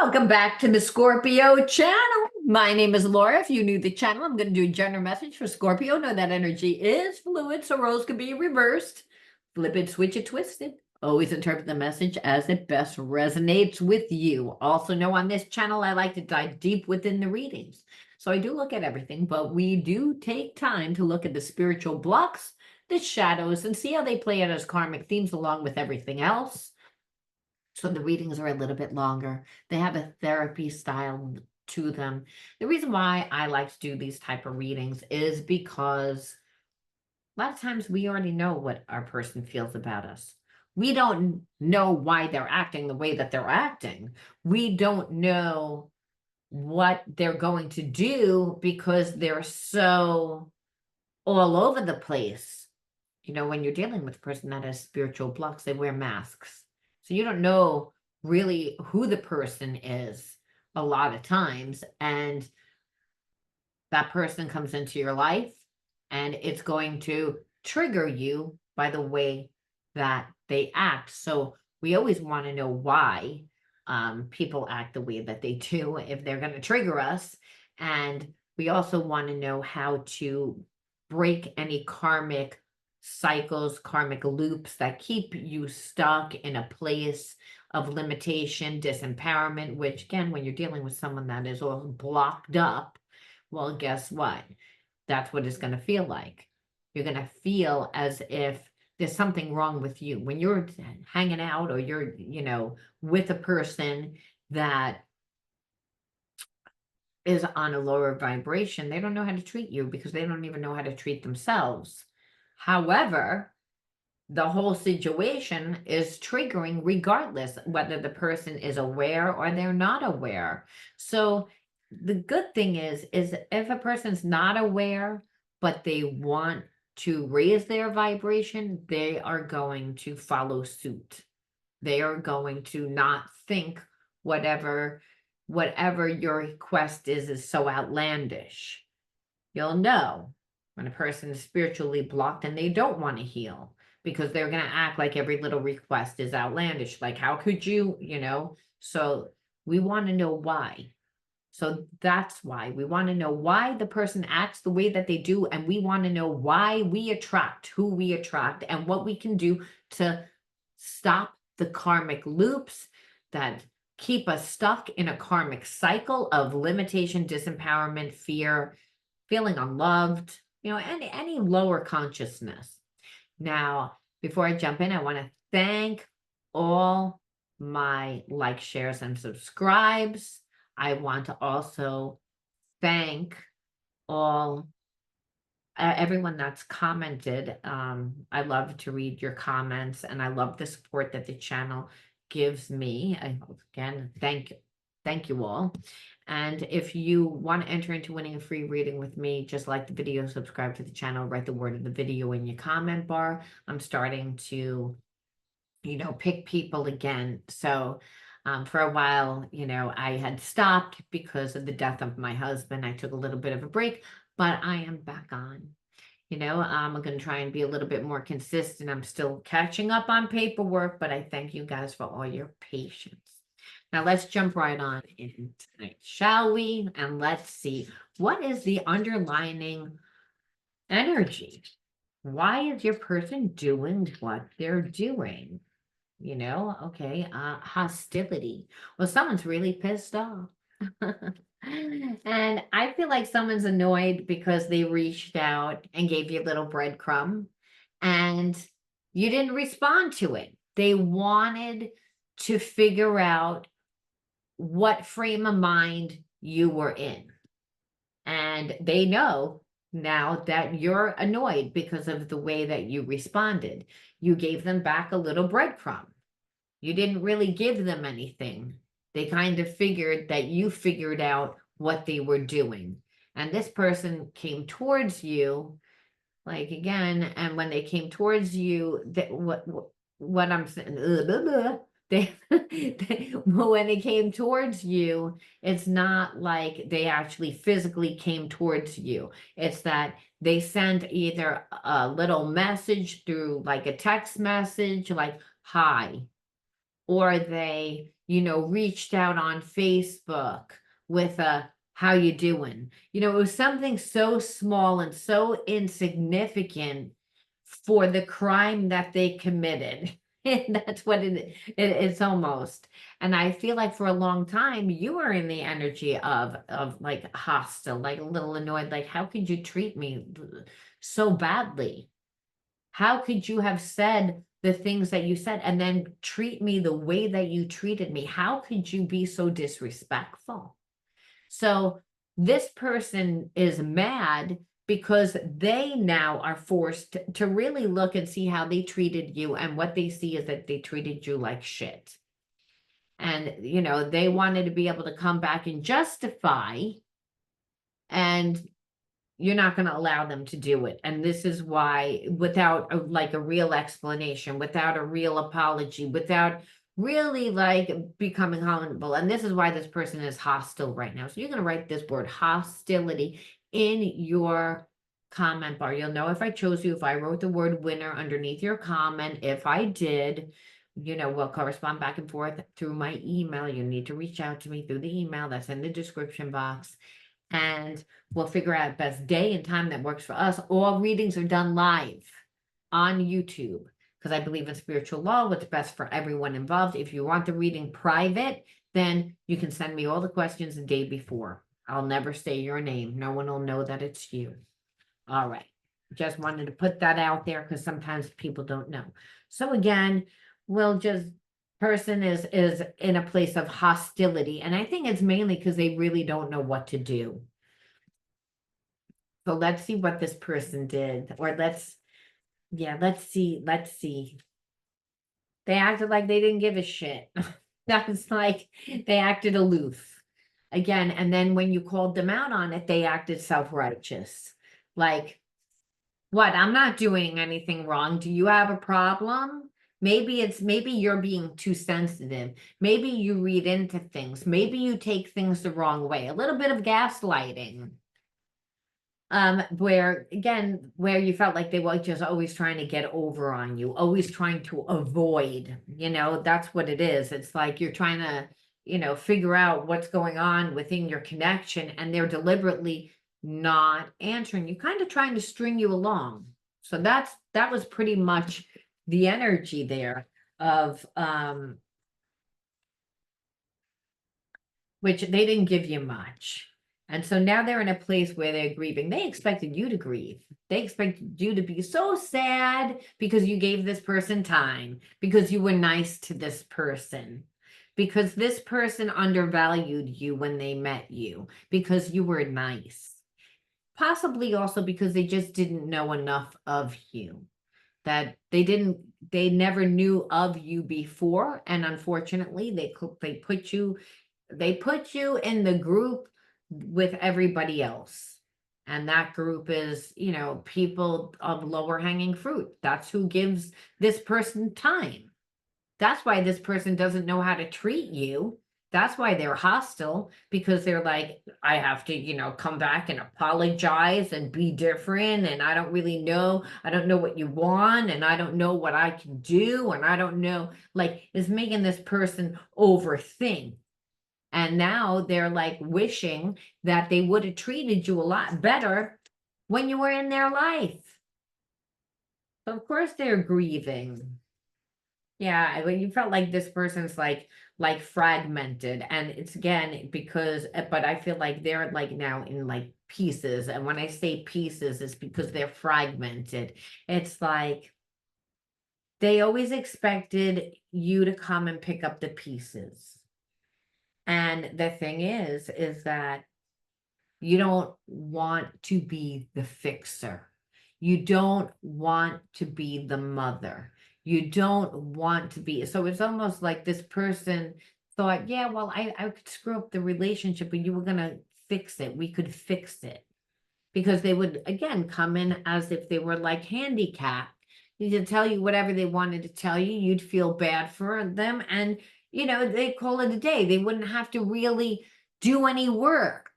Welcome back to the Scorpio channel. My name is Laura. If you knew the channel, I'm going to do a general message for Scorpio. Know that energy is fluid, so roles can be reversed. Flip it, switch it, twist it. Always interpret the message as it best resonates with you. Also know on this channel, I like to dive deep within the readings. So I do look at everything, but we do take time to look at the spiritual blocks, the shadows, and see how they play out as karmic themes along with everything else. So the readings are a little bit longer. They have a therapy style to them. The reason why I like to do these type of readings is because a lot of times we already know what our person feels about us. We don't know why they're acting the way that they're acting. We don't know what they're going to do because they're so all over the place. You know, when you're dealing with a person that has spiritual blocks, they wear masks. So you don't know really who the person is a lot of times. And that person comes into your life and it's going to trigger you by the way that they act. So we always want to know why people act the way that they do if they're going to trigger us. And we also want to know how to break any karmic cycles, karmic loops that keep you stuck in a place of limitation, disempowerment, which again, when you're dealing with someone that is all blocked up, well, guess what? That's what it's going to feel like. You're going to feel as if there's something wrong with you. When you're hanging out or you're, with a person that is on a lower vibration, they don't know how to treat you because they don't even know how to treat themselves. However, the whole situation is triggering regardless whether the person is aware or they're not aware. So the good thing is if a person's not aware, but they want to raise their vibration, they are going to follow suit. They are going to not think whatever your request is so outlandish. You'll know when a person is spiritually blocked and they don't want to heal because they're going to act like every little request is outlandish. Like, how could you, So we want to know why. So that's why we want to know why the person acts the way that they do. And we want to know why we attract who we attract and what we can do to stop the karmic loops that keep us stuck in a karmic cycle of limitation, disempowerment, fear, feeling unloved, any lower consciousness. Now, before I jump in, I want to thank all my likes, shares, and subscribes. I want to also thank all everyone that's commented. I love to read your comments and I love the support that the channel gives me. Again, thank you all. And if you want to enter into winning a free reading with me, just like the video, subscribe to the channel, write the word of the video in your comment bar. I'm starting to, pick people again. So for a while, I had stopped because of the death of my husband. I took a little bit of a break, but I am back on. I'm going to try and be a little bit more consistent. I'm still catching up on paperwork, but I thank you guys for all your patience. Now let's jump right on in tonight, shall we? And let's see, what is the underlying energy? Why is your person doing what they're doing? Okay, hostility. Well, someone's really pissed off. And I feel like someone's annoyed because they reached out and gave you a little breadcrumb and you didn't respond to it. They wanted to figure out what frame of mind you were in. And they know now that you're annoyed because of the way that you responded. You gave them back a little breadcrumb. You didn't really give them anything. They kind of figured that you figured out what they were doing. And this person came towards you, like again, and when they came towards you, what I'm saying, when they came towards you, it's not like they actually physically came towards you. It's that they sent either a little message through like a text message, like, hi, or they, reached out on Facebook with a how you doing? It was something so small and so insignificant for the crime that they committed. And that's what it's almost. And I feel like for a long time you were in the energy of like hostile, like a little annoyed, like how could you treat me so badly? How could you have said the things that you said and then treat me the way that you treated me? How could you be so disrespectful? So this person is mad because they now are forced to really look and see how they treated you. And what they see is that they treated you like shit. And, they wanted to be able to come back and justify, and you're not going to allow them to do it. And this is why, without like a real explanation, without a real apology, without really like becoming humble. And this is why this person is hostile right now. So you're going to write this word hostility in your comment bar. You'll know if I chose you, if I wrote the word winner underneath your comment. If I did, we'll correspond back and forth through my email. You need to reach out to me through the email that's in the description box. And we'll figure out best day and time that works for us. All readings are done live on YouTube because I believe in spiritual law, what's best for everyone involved. If you want the reading private, then you can send me all the questions the day before. I'll never say your name. No one will know that it's you. All right. Just wanted to put that out there because sometimes people don't know. So again, person is in a place of hostility, and I think it's mainly because they really don't know what to do. So let's see what this person did, or let's see. They acted like they didn't give a shit. That's like they acted aloof again, and then when you called them out on it, they acted self-righteous. Like, what? I'm not doing anything wrong. Do you have a problem? Maybe you're being too sensitive. Maybe you read into things. Maybe you take things the wrong way. A little bit of gaslighting. Where you felt like they were just always trying to get over on you, always trying to avoid, that's what it is. It's like you're trying to, figure out what's going on within your connection, and they're deliberately not answering you, kind of trying to string you along. So that was pretty much the energy there of which they didn't give you much. And so now they're in a place where they're grieving. They expected you to grieve. They expected you to be so sad because you gave this person time, because you were nice to this person, because this person undervalued you when they met you, because you were nice. Possibly also because they just didn't know enough of you, that they never knew of you before. And unfortunately, they put you in the group with everybody else. And that group is, people of lower hanging fruit. That's who gives this person time. That's why this person doesn't know how to treat you. That's why they're hostile, because they're like, I have to, come back and apologize and be different. And I don't really know. I don't know what you want. And I don't know what I can do. And I don't know, like, it's making this person overthink. And now they're like wishing that they would have treated you a lot better when you were in their life. So of course they're grieving. Yeah, when you felt like this person's like fragmented, and it's again because, but I feel like they're like now in like pieces. And when I say pieces, it's because they're fragmented. It's like they always expected you to come and pick up the pieces. And the thing is that you don't want to be the fixer. You don't want to be the mother. You don't want to be. So it's almost like this person thought, yeah, well, I could screw up the relationship, but you were going to fix it. We could fix it. Because they would, again, come in as if they were like handicapped. They'd tell you whatever they wanted to tell you. You'd feel bad for them. And, they'd call it a day. They wouldn't have to really do any work.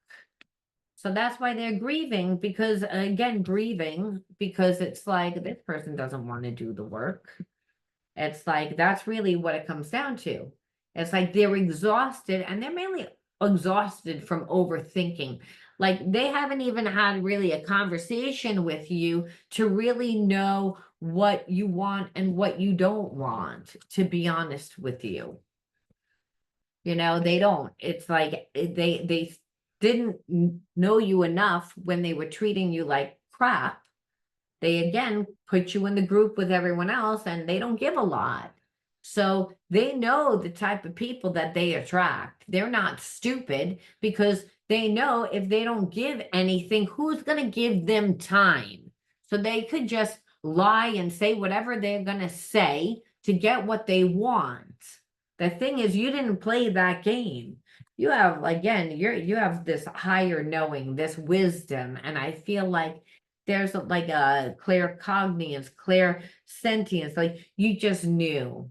So that's why they're grieving, because again, grieving because it's like this person doesn't want to do the work. It's like, that's really what it comes down to. It's like they're exhausted, and they're mainly exhausted from overthinking. Like they haven't even had really a conversation with you to really know what you want and what you don't want, to be honest with you. You know, they don't. It's like they didn't know you enough when they were treating you like crap. They again put you in the group with everyone else, and they don't give a lot. So they know the type of people that they attract. They're not stupid, because they know if they don't give anything, who's going to give them time? So they could just lie and say whatever they're going to say to get what they want. The thing is, you didn't play that game. You have, again, you have this higher knowing, this wisdom, and I feel like there's like a claircognizance, clairsentience, like you just knew.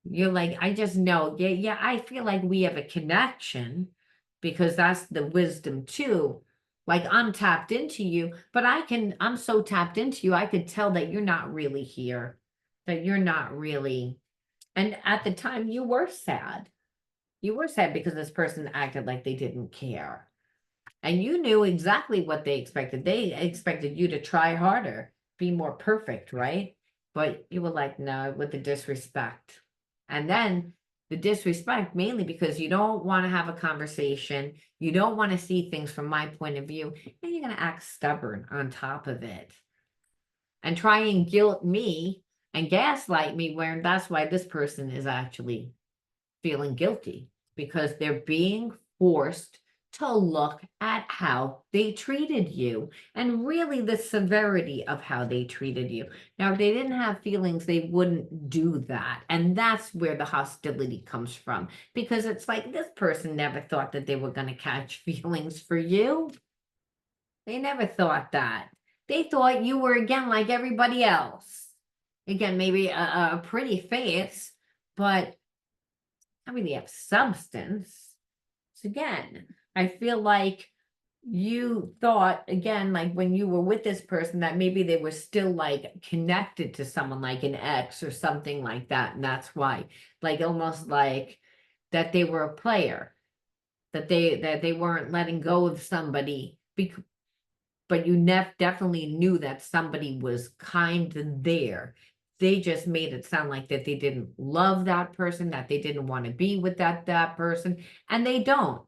You're like, I just know. Yeah, yeah, I feel like we have a connection, because that's the wisdom too. Like I'm tapped into you, but I'm so tapped into you, I could tell that you're not really here, that you're not really. And at the time, you were sad. You were sad because this person acted like they didn't care. And you knew exactly what they expected. They expected you to try harder, be more perfect, right? But you were like, no, with the disrespect. And then the disrespect, mainly because you don't want to have a conversation. You don't want to see things from my point of view. And you're going to act stubborn on top of it and try and guilt me and gaslight me, where that's why this person is actually feeling guilty, because they're being forced to look at how they treated you, and really the severity of how they treated you. Now, if they didn't have feelings, they wouldn't do that. And that's where the hostility comes from, because it's like this person never thought that they were going to catch feelings for you. They never thought that. They thought you were, again, like everybody else. Again, maybe a pretty face, but I really have substance. So again, I feel like you thought, again, like when you were with this person, that maybe they were still like connected to someone like an ex or something like that. And that's why, like almost like that they were a player, that they weren't letting go of somebody, but you definitely knew that somebody was kind of there. They just made it sound like that they didn't love that person, that they didn't want to be with that person, and they don't,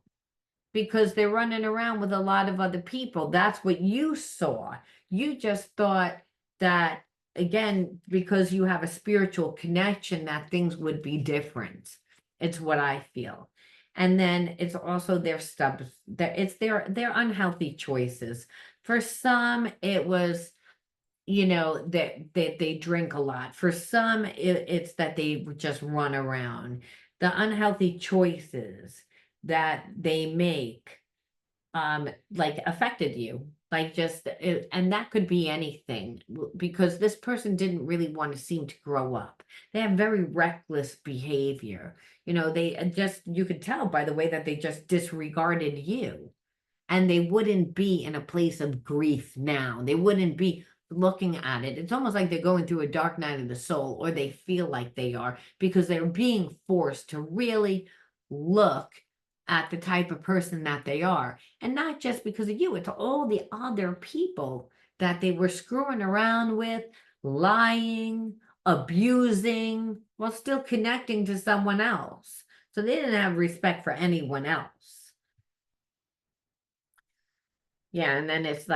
because they're running around with a lot of other people. That's what you saw. You just thought that, again, because you have a spiritual connection, that things would be different. It's what I feel. And then it's also their stuff, that it's their unhealthy choices. For some, it was, that they drink a lot. For some, it's that they just run around. The unhealthy choices that they make, like affected you, like just and that could be anything, because this person didn't really want to seem to grow up. They have very reckless behavior. They just, you could tell by the way that they just disregarded you, and they wouldn't be in a place of grief now. They wouldn't be looking at it. It's almost like they're going through a dark night of the soul, or they feel like they are, because they're being forced to really look at the type of person that they are. And not just because of you, it's all the other people that they were screwing around with, lying, abusing, while still connecting to someone else. So they didn't have respect for anyone else. Yeah, and then it's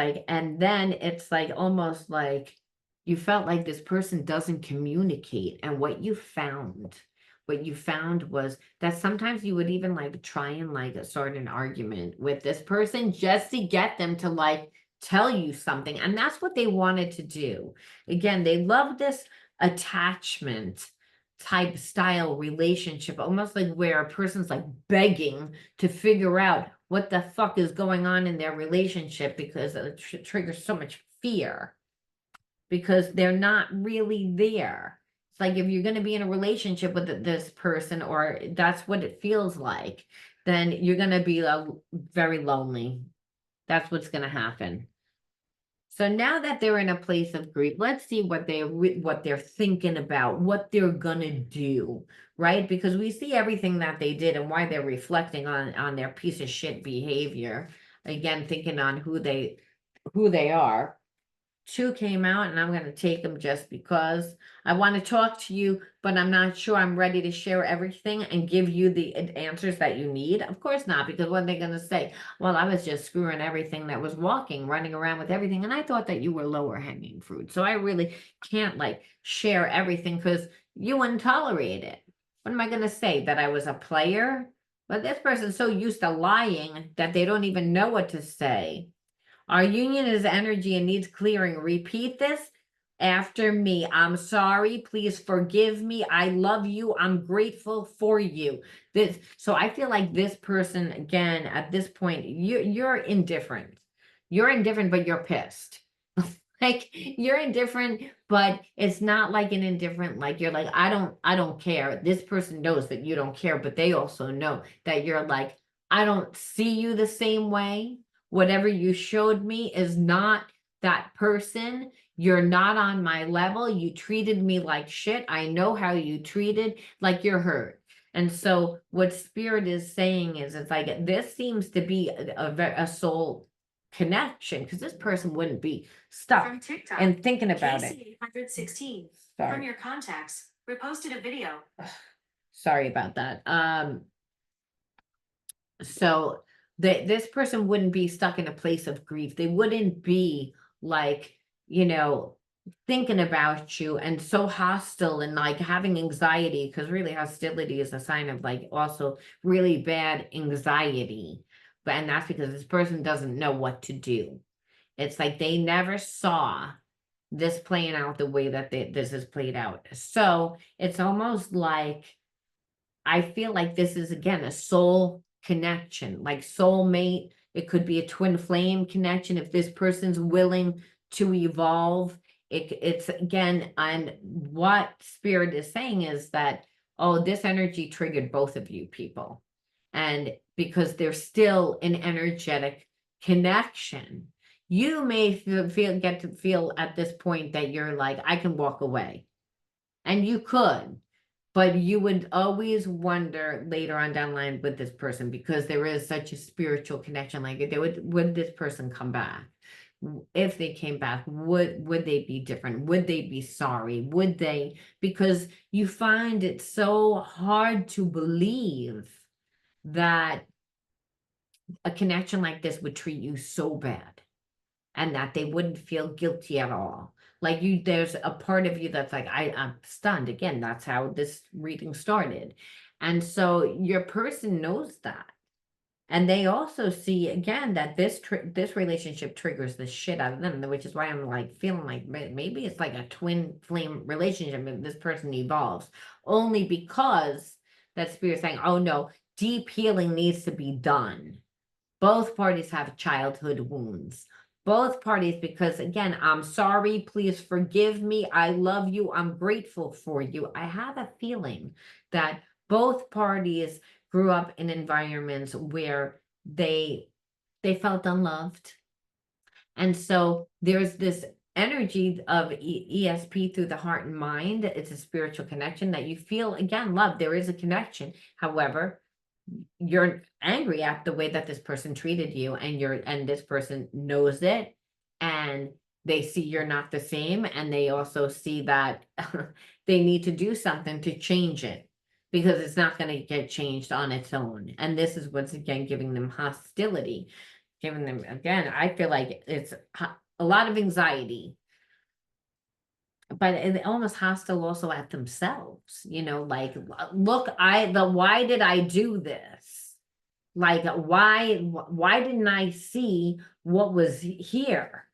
like almost like you felt like this person doesn't communicate. And what you found was that sometimes you would even like try and like start an argument with this person just to get them to like tell you something. And that's what they wanted to do. Again, they love this attachment type style relationship, almost like where a person's like begging to figure out what the fuck is going on in their relationship, because it triggers so much fear, because they're not really there. It's like if you're going to be in a relationship with this person, or that's what it feels like, then you're going to be very lonely. That's what's going to happen. So now that they're in a place of grief, let's see what they're thinking about, what they're gonna do, right? Because we see everything that they did and why they're reflecting on their piece of shit behavior. Again, thinking on who they are. Two came out, and I'm going to take them just because I want to talk to you, but I'm not sure I'm ready to share everything and give you the answers that you need. Of course not, because what are they going to say? Well, I was just screwing everything that was walking, running around with everything, and I thought that you were lower hanging fruit. So I really can't like share everything because you wouldn't tolerate it. What am I going to say? That I was a player? But this person's so used to lying that they don't even know what to say. Our union is energy and needs clearing. Repeat this after me. I'm sorry. Please forgive me. I love you. I'm grateful for you. So I feel like this person, again, at this point, you're indifferent. You're indifferent, but you're pissed. Like you're indifferent, but it's not like an indifferent, like you're like, I don't care. This person knows that you don't care, but they also know that you're like, I don't see you the same way. Whatever you showed me is not that person. You're not on my level. You treated me like shit. I know how you treated, like you're hurt. And so what spirit is saying is it's like this seems to be a soul connection, because this person wouldn't be stuck From TikTok, and thinking about it. KC816 from Sorry. your contacts reposted a video. Sorry about that. So this person wouldn't be stuck in a place of grief. They wouldn't be like, thinking about you and so hostile and like having anxiety, because really hostility is a sign of like also really bad anxiety. And that's because this person doesn't know what to do. It's like they never saw this playing out the way that this is played out. So it's almost like I feel like this is again a soul connection, like soulmate. It could be a twin flame connection if this person's willing to evolve. It's again, and what spirit is saying is that, oh, this energy triggered both of you people. And because there's still an energetic connection, you may get to feel at this point that you're like, I can walk away. And you could, but you would always wonder later on down the line with this person, because there is such a spiritual connection. Like would this person come back? If they came back, would they be different? Would they be sorry? Would they? Because you find it so hard to believe that a connection like this would treat you so bad and that they wouldn't feel guilty at all. Like there's a part of you that's like, I'm stunned. Again, that's how this reading started. And so your person knows that. And they also see again that this relationship triggers the shit out of them, which is why I'm like feeling like maybe it's like a twin flame relationship if this person evolves, only because that spirit's saying, oh no, deep healing needs to be done. Both parties have childhood wounds. Both parties, because again, I'm sorry, please forgive me. I love you. I'm grateful for you. I have a feeling that both parties grew up in environments where they felt unloved. And so there's this energy of ESP through the heart and mind. It's a spiritual connection that you feel again, love. There is a connection. However, you're angry at the way that this person treated you, and this person knows it, and they see you're not the same, and they also see that they need to do something to change it, because it's not going to get changed on its own. And this is what's again giving them hostility, giving them again, I feel like it's a lot of anxiety, but it almost hostile also at themselves, like, look, why did I do this? Like, why didn't I see what was here?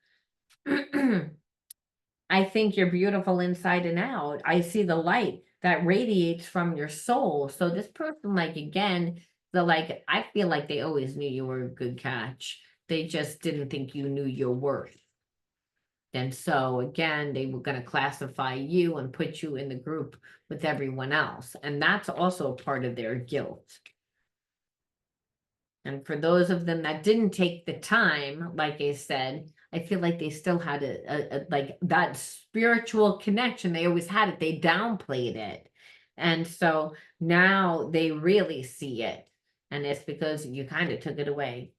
I think you're beautiful inside and out. I see the light that radiates from your soul. So this person, like, again, I feel like they always knew you were a good catch. They just didn't think you knew your worth. And so again, they were going to classify you and put you in the group with everyone else. And that's also part of their guilt. And for those of them that didn't take the time, like I said, I feel like they still had like that spiritual connection. They always had it. They downplayed it. And so now they really see it. And it's because you kind of took it away.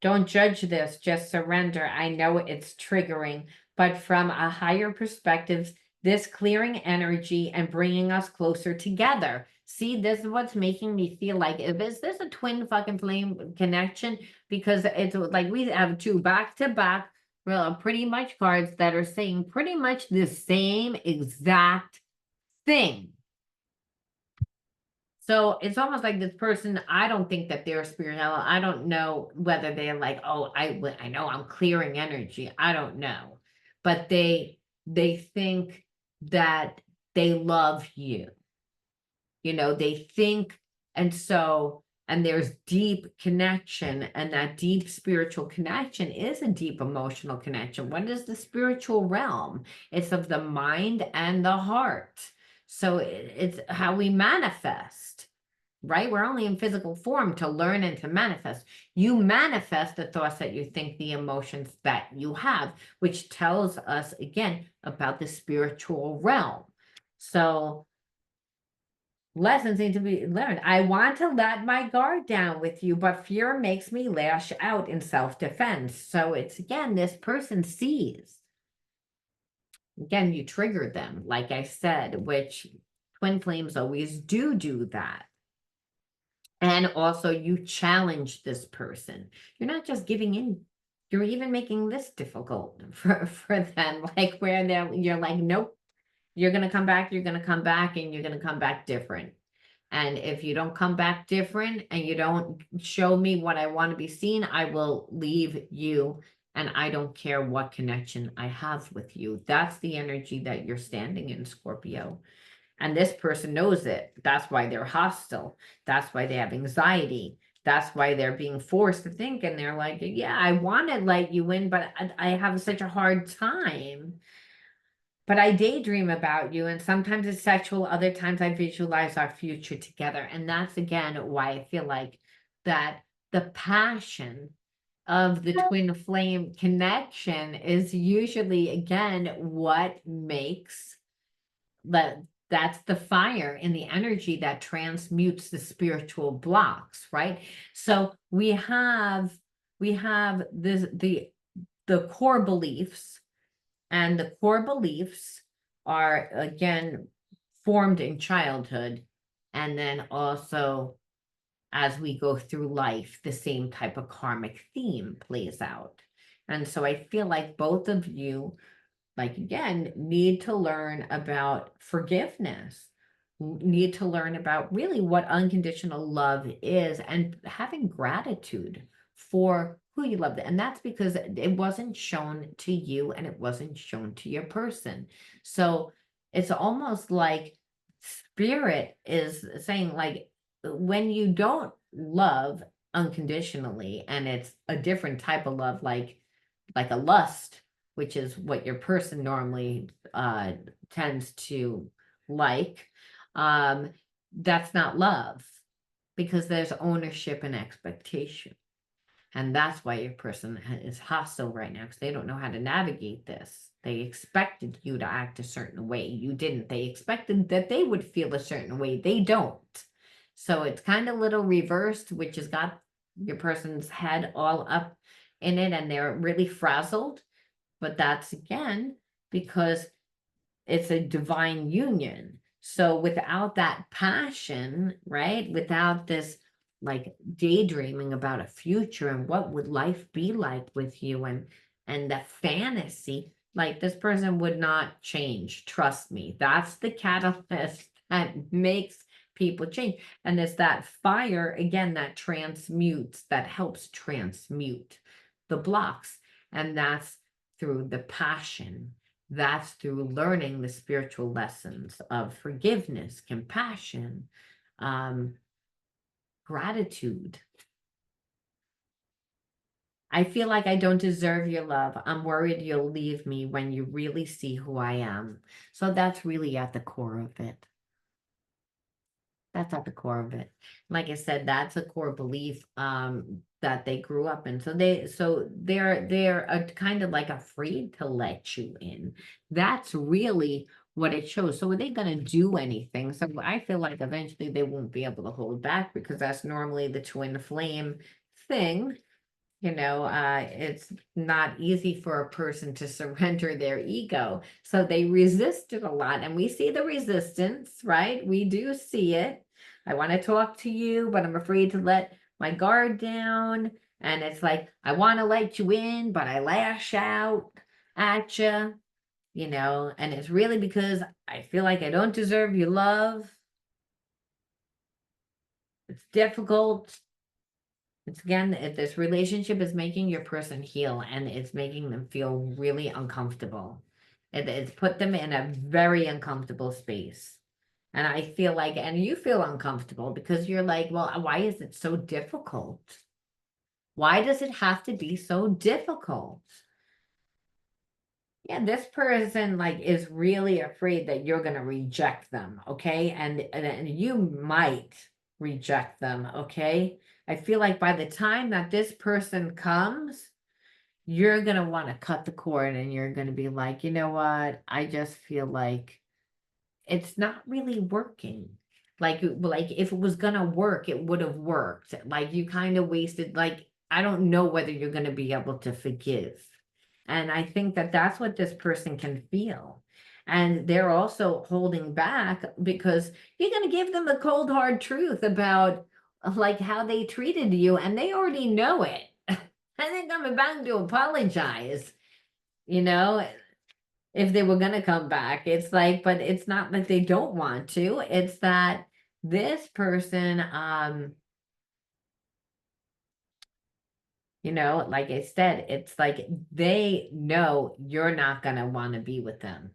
Don't judge this, just surrender. I know it's triggering, but from a higher perspective, this clearing energy and bringing us closer together. See, this is what's making me feel like, is this a twin fucking flame connection? Because it's like we have two back to back, well, pretty much cards that are saying pretty much the same exact thing. So it's almost like this person, I don't think that they're spiritual. I don't know whether they're like, oh, I know I'm clearing energy. I don't know. But they think that they love you. You know, they think, and so, and there's deep connection, and that deep spiritual connection is a deep emotional connection. What is the spiritual realm? It's of the mind and the heart. So it's how we manifest, right? We're only in physical form to learn and to manifest. You manifest the thoughts that you think, the emotions that you have, which tells us again about the spiritual realm. So lessons need to be learned. I want to let my guard down with you, but fear makes me lash out in self-defense. So it's again, this person sees. Again, you triggered them, like I said, which twin flames always do that. And also you challenge this person. You're not just giving in. You're even making this difficult for them. Like where you're like, nope, you're gonna come back, you're gonna come back, and you're gonna come back different. And if you don't come back different and you don't show me what I want to be seen, I will leave you. And I don't care what connection I have with you. That's the energy that you're standing in, Scorpio. And this person knows it. That's why they're hostile. That's why they have anxiety. That's why they're being forced to think. And they're like, yeah, I want to let you in, but I have such a hard time. But I daydream about you, and sometimes it's sexual, other times I visualize our future together. And that's again why I feel like that the passion of the twin flame connection is usually again what makes that's the fire in the energy that transmutes the spiritual blocks, right? So we have this the core beliefs, and the core beliefs are again formed in childhood, and then also as we go through life, the same type of karmic theme plays out. And so I feel like both of you, like again, need to learn about forgiveness, need to learn about really what unconditional love is, and having gratitude for who you love. And that's because it wasn't shown to you and it wasn't shown to your person. So it's almost like spirit is saying, like, when you don't love unconditionally, and it's a different type of love, like a lust, which is what your person normally tends to like, that's not love, because there's ownership and expectation. And that's why your person is hostile right now, because they don't know how to navigate this. They expected you to act a certain way. You didn't. They expected that they would feel a certain way. They don't. So it's kind of little reversed, which has got your person's head all up in it, and they're really frazzled. But that's again because it's a divine union. So without that passion, right? Without this like daydreaming about a future and what would life be like with you, and the fantasy, like this person would not change. Trust me. That's the catalyst that makes people change. And it's that fire again that transmutes, that helps transmute the blocks. And that's through the passion. That's through learning the spiritual lessons of forgiveness, compassion, gratitude. I feel like I don't deserve your love. I'm worried you'll leave me when you really see who I am. So that's really at the core of it. That's at the core of it. Like I said, that's a core belief. that they grew up in. So they're kind of like afraid to let you in. That's really what it shows. So are they going to do anything? So I feel like eventually they won't be able to hold back, because that's normally the twin flame thing. It's not easy for a person to surrender their ego. So they resist it a lot. And we see the resistance, right? We do see it. I want to talk to you, but I'm afraid to let my guard down. And it's like, I want to let you in, but I lash out at you, and it's really because I feel like I don't deserve your love. It's difficult. It's again, if this relationship is making your person heal, and it's making them feel really uncomfortable. It's put them in a very uncomfortable space. And I feel like, and you feel uncomfortable because you're like, well, why is it so difficult? Why does it have to be so difficult? Yeah, this person like is really afraid that you're gonna reject them, okay? And you might reject them, okay? I feel like by the time that this person comes, you're gonna want to cut the cord, and you're gonna be like, you know what? I just feel like it's not really working. Like if it was gonna work, it would have worked. Like you kind of wasted, like, I don't know whether you're gonna be able to forgive. And I think that that's what this person can feel. And they're also holding back because you're gonna give them the cold hard truth about like how they treated you, and they already know it. And they're coming back to apologize, you know if they were going to come back. It's like, but it's not that they don't want to. It's that this person, like I said, it's like they know you're not going to want to be with them,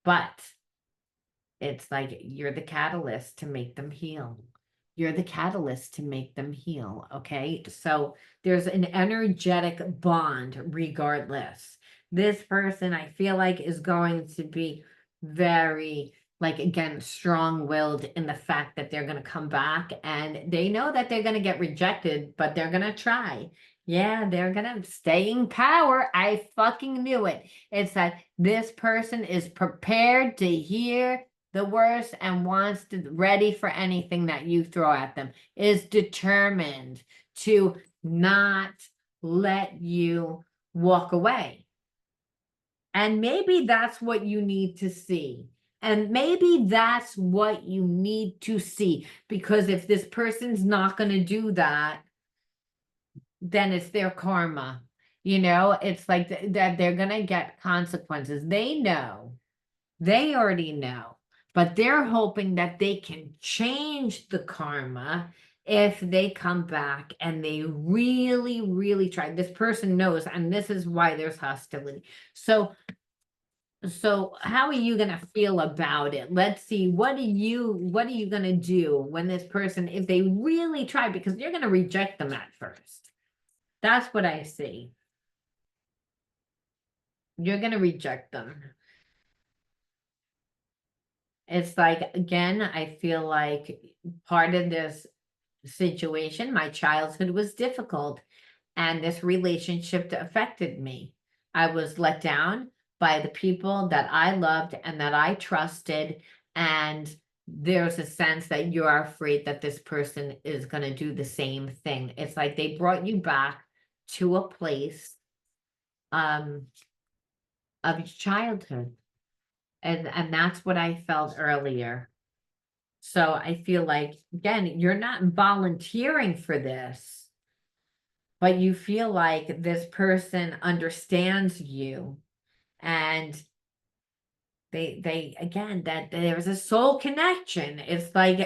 but it's like you're the catalyst to make them heal. You're the catalyst to make them heal. Okay. So there's an energetic bond regardless. This person, I feel like, is going to be very, like, again, strong willed in the fact that they're going to come back, and they know that they're going to get rejected, but they're going to try. Yeah, they're going to stay in power. I fucking knew it. It's like this person is prepared to hear the worst and wants to ready for anything that you throw at them, is determined to not let you walk away. And maybe that's what you need to see. And maybe that's what you need to see, because if this person's not going to do that, then it's their karma. It's like that they're going to get consequences. They already know, but they're hoping that they can change the karma if they come back and they really, really try. This person knows, and this is why there's hostility. So how are you going to feel about it? Let's see. What are you going to do when this person, if they really try, because you're going to reject them at first. That's what I see. You're going to reject them. It's like, again, I feel like part of this situation, my childhood was difficult, and this relationship affected me. I was let down by the people that I loved and that I trusted, and there's a sense that you are afraid that this person is going to do the same thing. It's like they brought you back to a place of your childhood, and that's what I felt earlier. So I feel like, again, you're not volunteering for this, but you feel like this person understands you, and they again, that there's a soul connection. It's like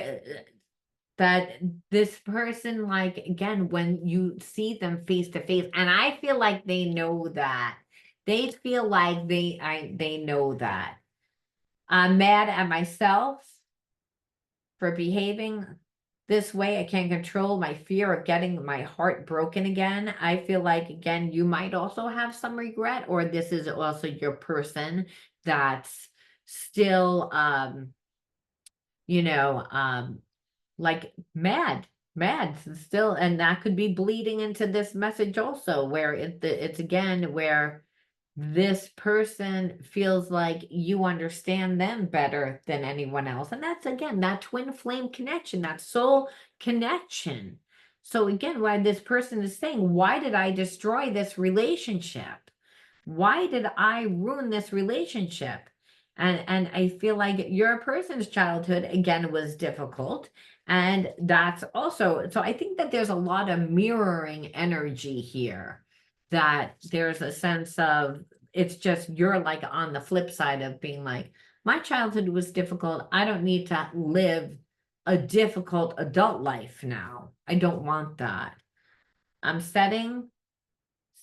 that this person, like, again, when you see them face to face, and I feel like they know that. They feel like they know that. I'm mad at myself for behaving this way. I can't control my fear of getting my heart broken again. I feel like, again, you might also have some regret, or this is also your person that's still, like, mad mad still, and that could be bleeding into this message also, where it's again where this person feels like you understand them better than anyone else. And that's again that twin flame connection, that soul connection. So again, why this person is saying, why did I destroy this relationship? Why did I ruin this relationship? And I feel like your person's childhood again was difficult. And that's also, so I think that there's a lot of mirroring energy here, that there's a sense of, it's just you're like on the flip side of being like, my childhood was difficult. I don't need to live a difficult adult life now. I don't want that. I'm settling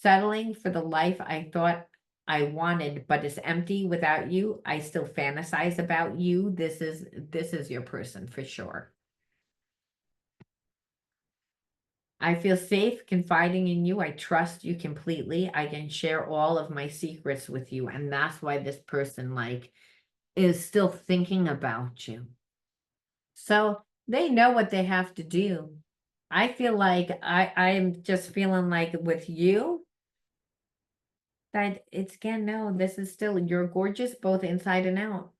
for the life I thought I wanted, but it's empty without you. I still fantasize about you. This is your person for sure. I feel safe confiding in you. I trust you completely. I can share all of my secrets with you. And that's why this person like is still thinking about you. So they know what they have to do. I feel like I'm just feeling like with you, that it's again, no, this is still, you're gorgeous both inside and out.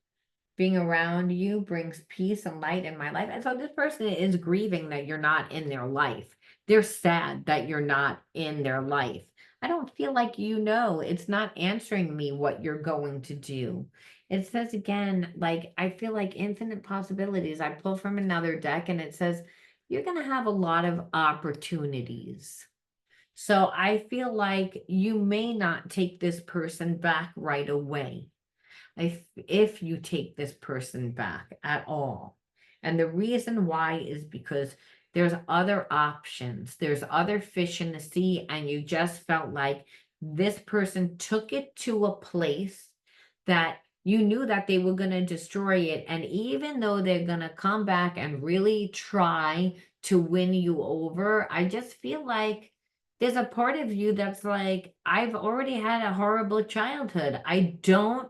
Being around you brings peace and light in my life. And so this person is grieving that you're not in their life. They're sad that you're not in their life. I don't feel like it's not answering me what you're going to do. It says again, like, I feel like infinite possibilities. I pull from another deck and it says, you're going to have a lot of opportunities. So I feel like you may not take this person back right away if you take this person back at all. And the reason why is because there's other options, there's other fish in the sea, and you just felt like this person took it to a place that you knew that they were going to destroy it. And even though they're going to come back and really try to win you over, I just feel like there's a part of you that's like, I've already had a horrible childhood. I don't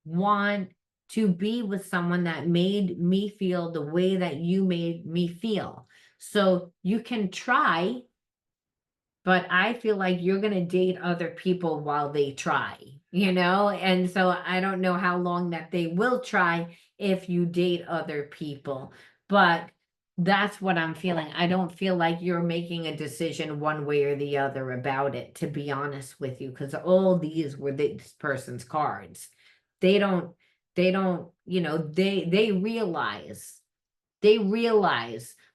want to be with someone that made me feel the way that you made me feel. So you can try, but I feel like you're going to date other people while they try, And so I don't know how long that they will try if you date other people, but that's what I'm feeling. I don't feel like you're making a decision one way or the other about it, to be honest with you, because all these were this person's cards. They don't, they realize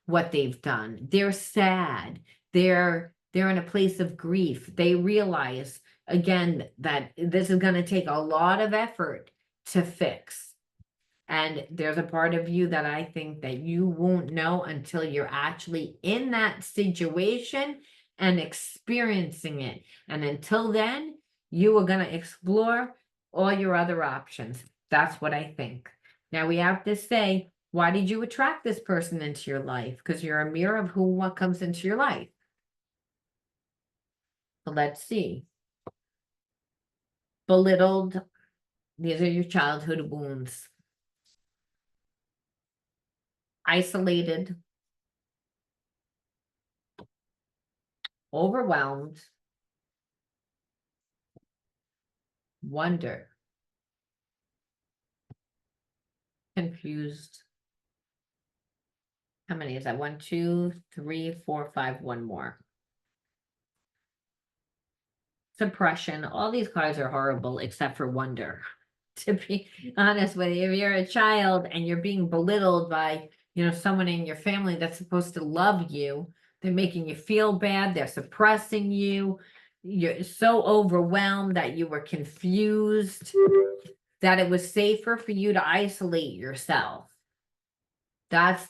what they've done. They're sad. They're in a place of grief. They realize again that this is going to take a lot of effort to fix. And there's a part of you that I think that you won't know until you're actually in that situation and experiencing it. And until then, you are going to explore all your other options. That's what I think. Now we have to say, why did you attract this person into your life? Because you're a mirror of what comes into your life. So let's see. Belittled. These are your childhood wounds. Isolated. Overwhelmed. Wonder. Confused. How many is that? 1, 2, 3, 4, 5, one more. Suppression. All these cards are horrible except for wonder. To be honest with you, if you're a child and you're being belittled by, someone in your family that's supposed to love you, they're making you feel bad, they're suppressing you, you're so overwhelmed that you were confused, that it was safer for you to isolate yourself. That's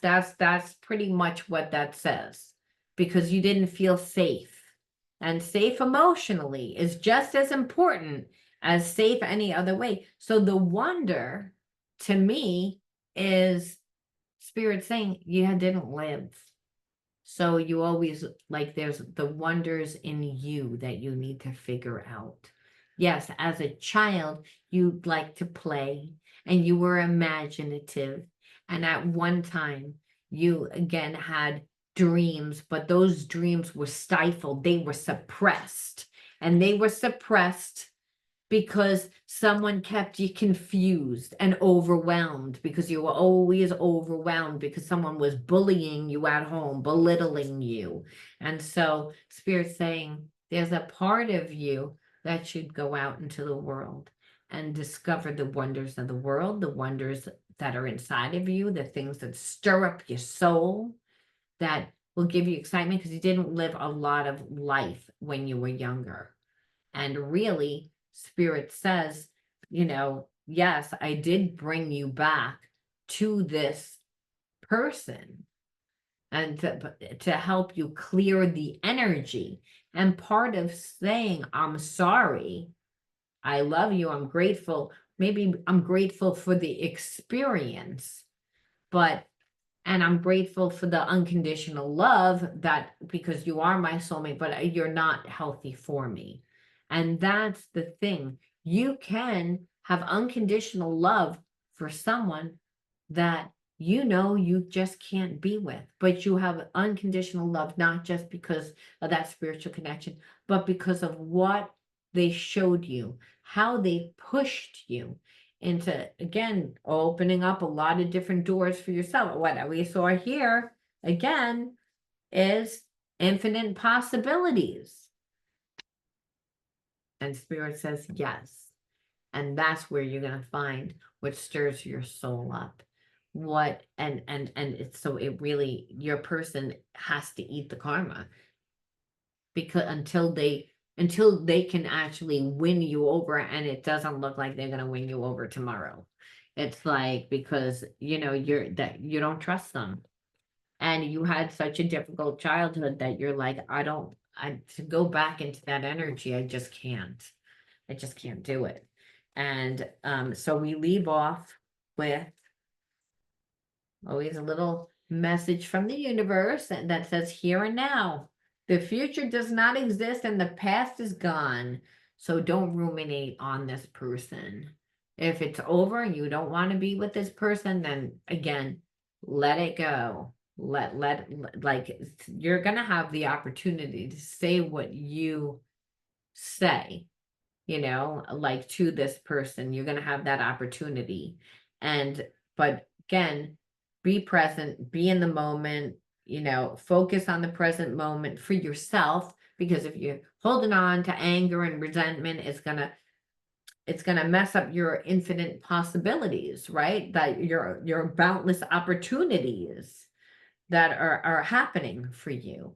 pretty much what that says, because you didn't feel safe. And safe emotionally is just as important as safe any other way. So the wonder to me is spirit saying you didn't live. So you always there's the wonders in you that you need to figure out. Yes, as a child, you'd like to play and you were imaginative. And at one time, you again had dreams, but those dreams were stifled. They were suppressed. And they were suppressed because someone kept you confused and overwhelmed, because you were always overwhelmed because someone was bullying you at home, belittling you. And so Spirit's saying there's a part of you that should go out into the world and discover the wonders of the world, the wonders that are inside of you, the things that stir up your soul, that will give you excitement, because you didn't live a lot of life when you were younger. And really, Spirit says, yes, I did bring you back to this person, and to help you clear the energy. And part of saying, I'm sorry, I love you, I'm grateful, maybe I'm grateful for the experience, and I'm grateful for the unconditional love, that because you are my soulmate, but you're not healthy for me. And that's the thing. You can have unconditional love for someone that you just can't be with, but you have unconditional love, not just because of that spiritual connection, but because of what they showed you, how they pushed you into, again, opening up a lot of different doors for yourself. What we saw here again is infinite possibilities. And Spirit says yes. And that's where you're going to find what stirs your soul up. And it's, so it really, your person has to eat the karma, because until they can actually win you over, and it doesn't look like they're going to win you over tomorrow. It's like, because you don't trust them, and you had such a difficult childhood that you're like, to go back into that energy, I just can't do it. And so we leave off with always a little message from the universe that says, here and now. The future does not exist and the past is gone. So don't ruminate on this person. If it's over and you don't want to be with this person, then again, let it go. Like, you're going to have the opportunity to say what you say, like, to this person. You're going to have that opportunity. But again, be present, be in the moment, focus on the present moment for yourself, because if you're holding on to anger and resentment, it's gonna mess up your infinite possibilities, right? That your boundless opportunities that are happening for you,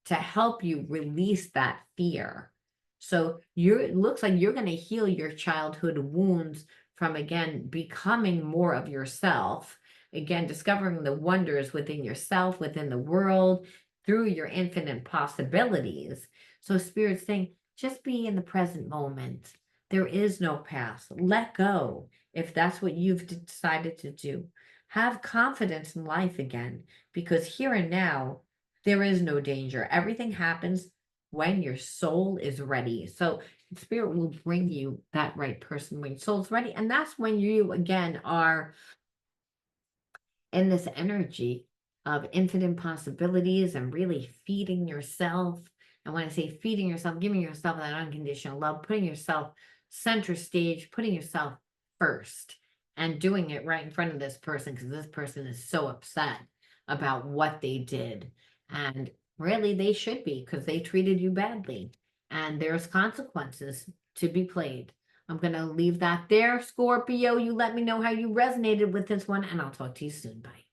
to help you release that fear. So it looks like you're going to heal your childhood wounds from, again, becoming more of yourself, again, discovering the wonders within yourself, within the world, through your infinite possibilities. So Spirit's saying, just be in the present moment. There is no past. Let go if that's what you've decided to do. Have confidence in life again, because here and now, there is no danger. Everything happens when your soul is ready. So Spirit will bring you that right person when your soul's ready. And that's when you, again, are in this energy of infinite possibilities and really feeding yourself. And when I say feeding yourself, giving yourself that unconditional love, putting yourself center stage, putting yourself first, and doing it right in front of this person, because this person is so upset about what they did. And really, they should be, because they treated you badly. And there's consequences to be played. I'm going to leave that there, Scorpio. You let me know how you resonated with this one, and I'll talk to you soon. Bye.